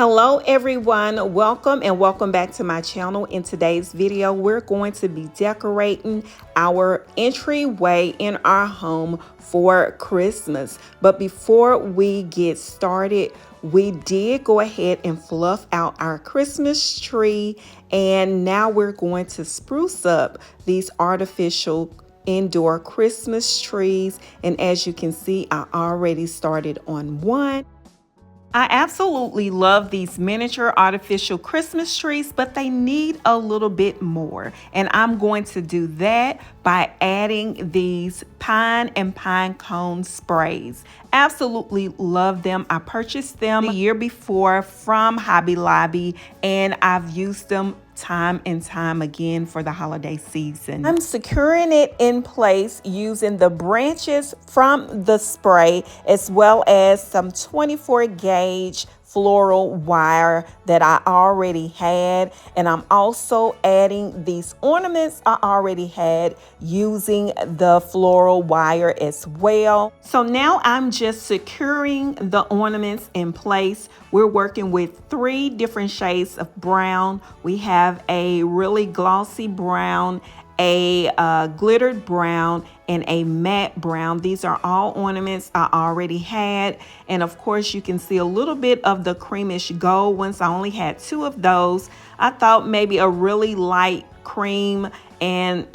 Hello everyone, welcome and welcome back to my channel. In today's video, we're going to be decorating our entryway in our home for Christmas. But before we get started, we did go ahead and fluff out our Christmas tree, and now we're going to spruce up these artificial indoor Christmas trees. And as you can see, I already started on one. I absolutely love these miniature artificial Christmas trees, but they need a little bit more. And I'm going to do that by adding these pine and pine cone sprays. Absolutely love them. I purchased them the year before from Hobby Lobby, and I've used them time and time again for the holiday season. I'm securing it in place using the branches from the spray as well as some 24 gauge floral wire that I already had, and I'm also adding these ornaments I already had using the floral wire as well. So now I'm just securing the ornaments in place. We're working with 3 different shades of brown. We have a really glossy brown, a glittered brown, and a matte brown. These are all ornaments I already had, and of course you can see a little bit of the creamish gold ones. I only had 2 of those. I thought maybe a really light cream and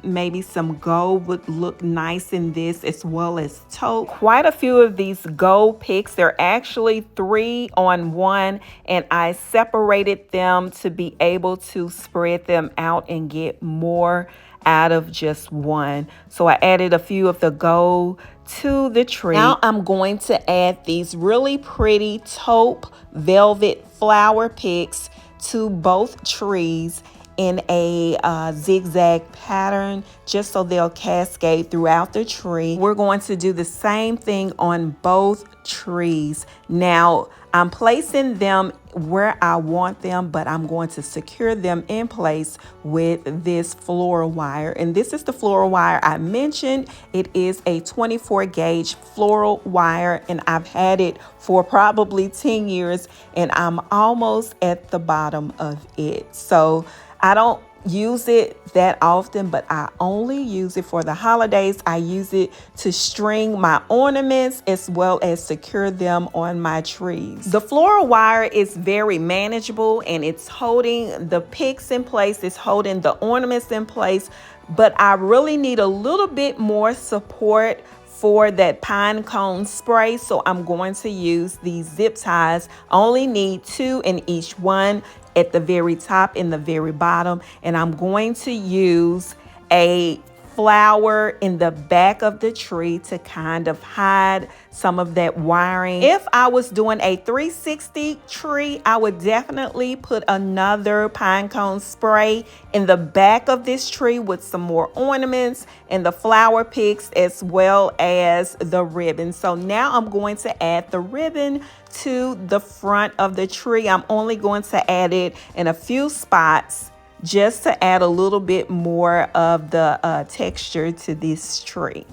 maybe some gold would look nice in this, as well as taupe. Quite a few of these gold picks. They're actually 3 on 1, and I separated them to be able to spread them out and get more out of just one. So I added a few of the gold to the tree. Now I'm going to add these really pretty taupe velvet flower picks to both trees in a zigzag pattern, just so they'll cascade throughout the tree. We're going to do the same thing on both trees. Now I'm placing them where I want them, but I'm going to secure them in place with this floral wire. And this is the floral wire I mentioned. It is a 24 gauge floral wire, and I've had it for probably 10 years, and I'm almost at the bottom of it. So I don't use it that often, but I only use it for the holidays. I use it to string my ornaments as well as secure them on my trees. The floral wire is very manageable, and it's holding the picks in place, it's holding the ornaments in place, but I really need a little bit more support for that pine cone spray, so I'm going to use these zip ties. I only need 2 in each one, at the very top and the very bottom, and I'm going to use a flower in the back of the tree to kind of hide some of that wiring. If I was doing a 360 tree, I would definitely put another pine cone spray in the back of this tree with some more ornaments and the flower picks as well as the ribbon. So now I'm going to add the ribbon to the front of the tree. I'm only going to add it in a few spots just to add a little bit more of the texture to this tree.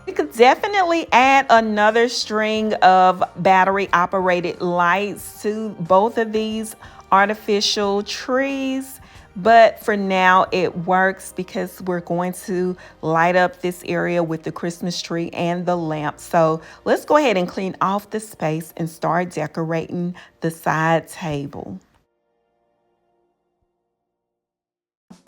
You could definitely add another string of battery operated lights to both of these artificial trees, but for now it works because we're going to light up this area with the Christmas tree and the lamp. So let's go ahead and clean off the space and start decorating the side table.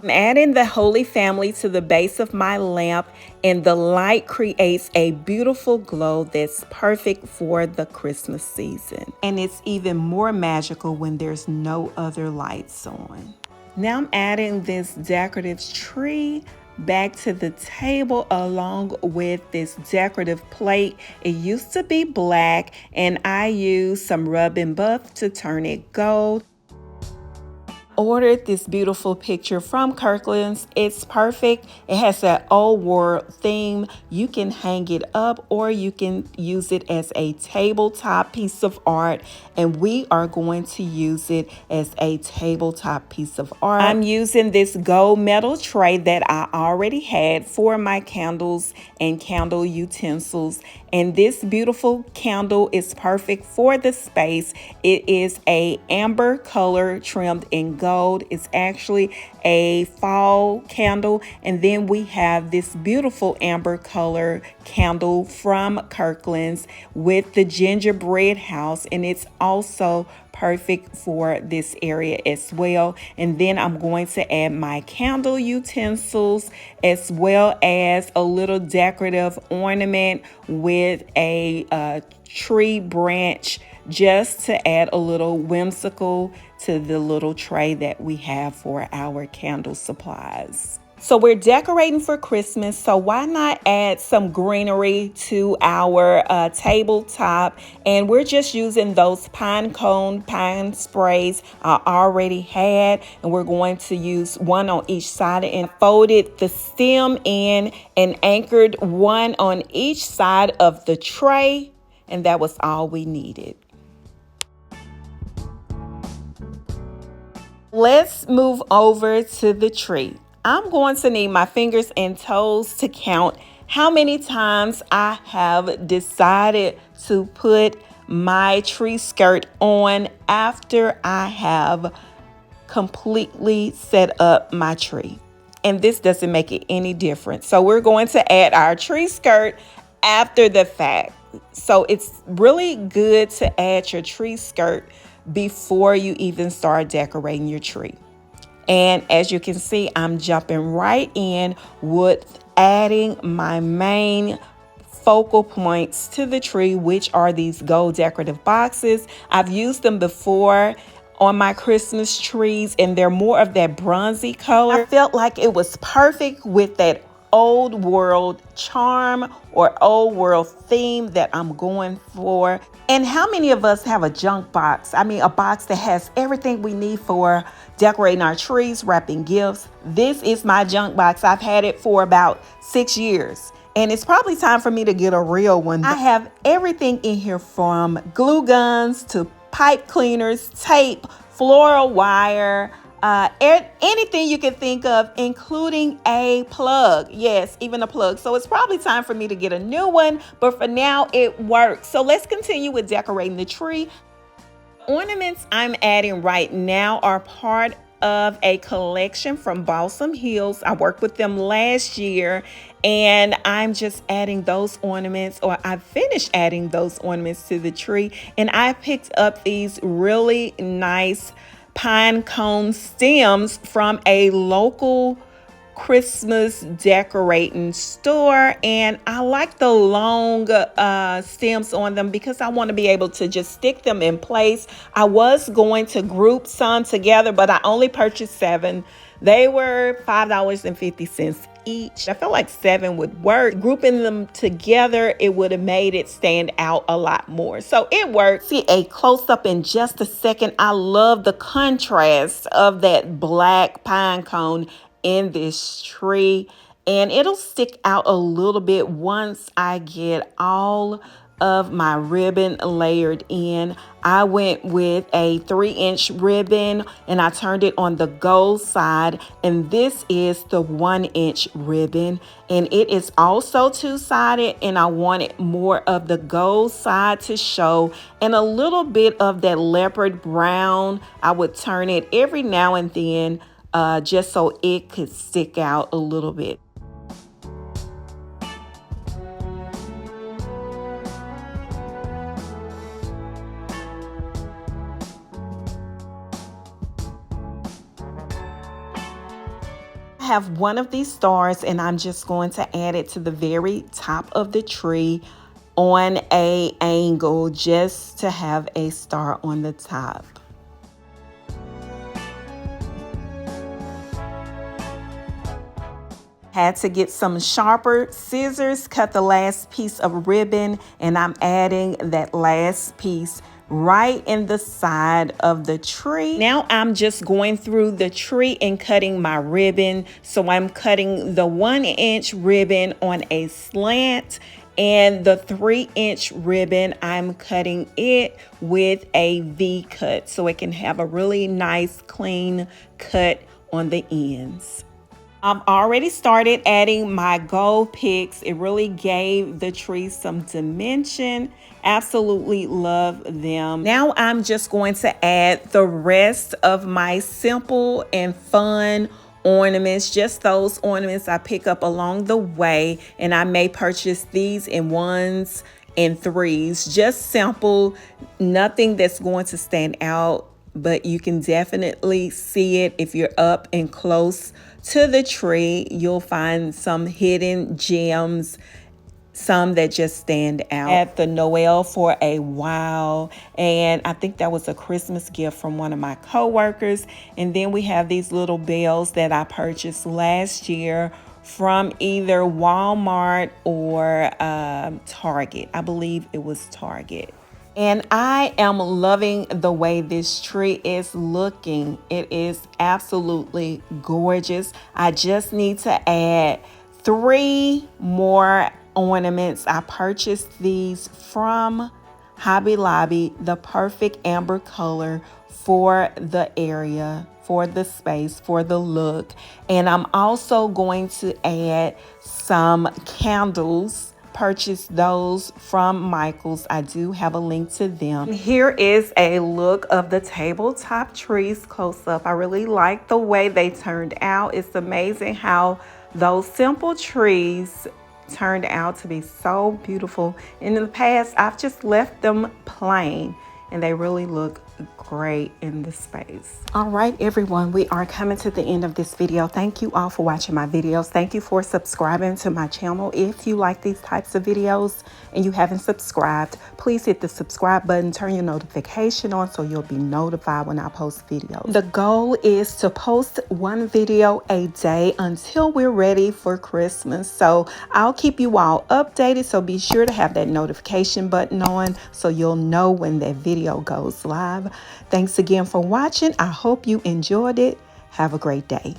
I'm adding the Holy Family to the base of my lamp, and the light creates a beautiful glow that's perfect for the Christmas season. And it's even more magical when there's no other lights on. Now I'm adding this decorative tree back to the table along with this decorative plate. It used to be black, and I used some rub and buff to turn it gold. ordered this beautiful picture from Kirkland's. It's perfect. It has that old world theme. You can hang it up or you can use it as a tabletop piece of art. And we are going to use it as a tabletop piece of art. I'm using this gold metal tray that I already had for my candles and candle utensils. And this beautiful candle is perfect for the space. It is a amber color trimmed in gold. It's actually a fall candle. And then we have this beautiful amber color candle from Kirkland's with the gingerbread house. And it's also perfect for this area as well. And then I'm going to add my candle utensils as well as a little decorative ornament with a tree branch, just to add a little whimsical to the little tray that we have for our candle supplies. So we're decorating for Christmas, so why not add some greenery to our tabletop? And we're just using those pine sprays I already had, and we're going to use one on each side and folded the stem in and anchored one on each side of the tray, and that was all we needed. Let's move over to the tree. I'm going to need my fingers and toes to count how many times I have decided to put my tree skirt on after I have completely set up my tree. And this doesn't make it any different. So we're going to add our tree skirt after the fact. So it's really good to add your tree skirt before you even start decorating your tree. And as you can see, I'm jumping right in with adding my main focal points to the tree, which are these gold decorative boxes. I've used them before on my Christmas trees, and they're more of that bronzy color. I felt like it was perfect with that old world charm or old world theme that I'm going for. And how many of us have a junk box? I mean, a box that has everything we need for decorating our trees, wrapping gifts. This is my junk box. I've had it for about 6 years. And it's probably time for me to get a real one. I have everything in here from glue guns to pipe cleaners, tape, floral wire, anything you can think of, including a plug. Yes, even a plug. So it's probably time for me to get a new one, but for now it works. So let's continue with decorating the tree. Ornaments I'm adding right now are part of a collection from Balsam Hills. I worked with them last year, and I'm just adding those ornaments, or I finished adding those ornaments to the tree. And I picked up these really nice pine cone stems from a local Christmas decorating store, and I like the long stems on them because I want to be able to just stick them in place. I was going to group some together, but I only purchased 7. They were $5.50 each. I felt like 7 would work. Grouping them together, it would have made it stand out a lot more. So it worked. See a close-up in just a second. I love the contrast of that black pine cone in this tree, and it'll stick out a little bit once I get all of my ribbon layered in. I went with a 3-inch ribbon and I turned it on the gold side, and this is the 1-inch ribbon, and it is also 2-sided, and I wanted more of the gold side to show and a little bit of that leopard brown. I would turn it every now and then just so it could stick out a little bit. I have one of these stars, and I'm just going to add it to the very top of the tree on an angle just to have a star on the top. Had to get some sharper scissors, cut the last piece of ribbon, and I'm adding that last piece right in the side of the tree. Now I'm just going through the tree and cutting my ribbon. So I'm cutting the 1-inch ribbon on a slant, and the 3-inch ribbon, I'm cutting it with a V cut so it can have a really nice clean cut on the ends. I've already started adding my gold picks. It really gave the tree some dimension. Absolutely love them. Now I'm just going to add the rest of my simple and fun ornaments, just those ornaments I pick up along the way, and I may purchase these in 1s and 3s, just simple, nothing that's going to stand out, but you can definitely see it if you're up and close to the tree. You'll find some hidden gems, some that just stand out. At the Noel for a while, and I think that was a Christmas gift from one of my coworkers. And then we have these little bells that I purchased last year from either Walmart or Target. I believe it was Target. And I am loving the way this tree is looking. It is absolutely gorgeous. I just need to add 3 more ornaments. I purchased these from Hobby Lobby, the perfect amber color for the area, for the space, for the look. And I'm also going to add some candles. Purchase those from Michael's. I do have a link to them. Here is a look of the tabletop trees close up. I really like the way they turned out. It's amazing how those simple trees turned out to be so beautiful. In the past, I've just left them plain, and they really look great in the space. All right, everyone, we are coming to the end of this video. Thank you all for watching my videos. Thank you for subscribing to my channel. If you like these types of videos and you haven't subscribed, please hit the subscribe button, turn your notification on so you'll be notified when I post videos. The goal is to post 1 video a day until we're ready for Christmas. So I'll keep you all updated, so be sure to have that notification button on so you'll know when that video goes live. Thanks again for watching. I hope you enjoyed it. Have a great day.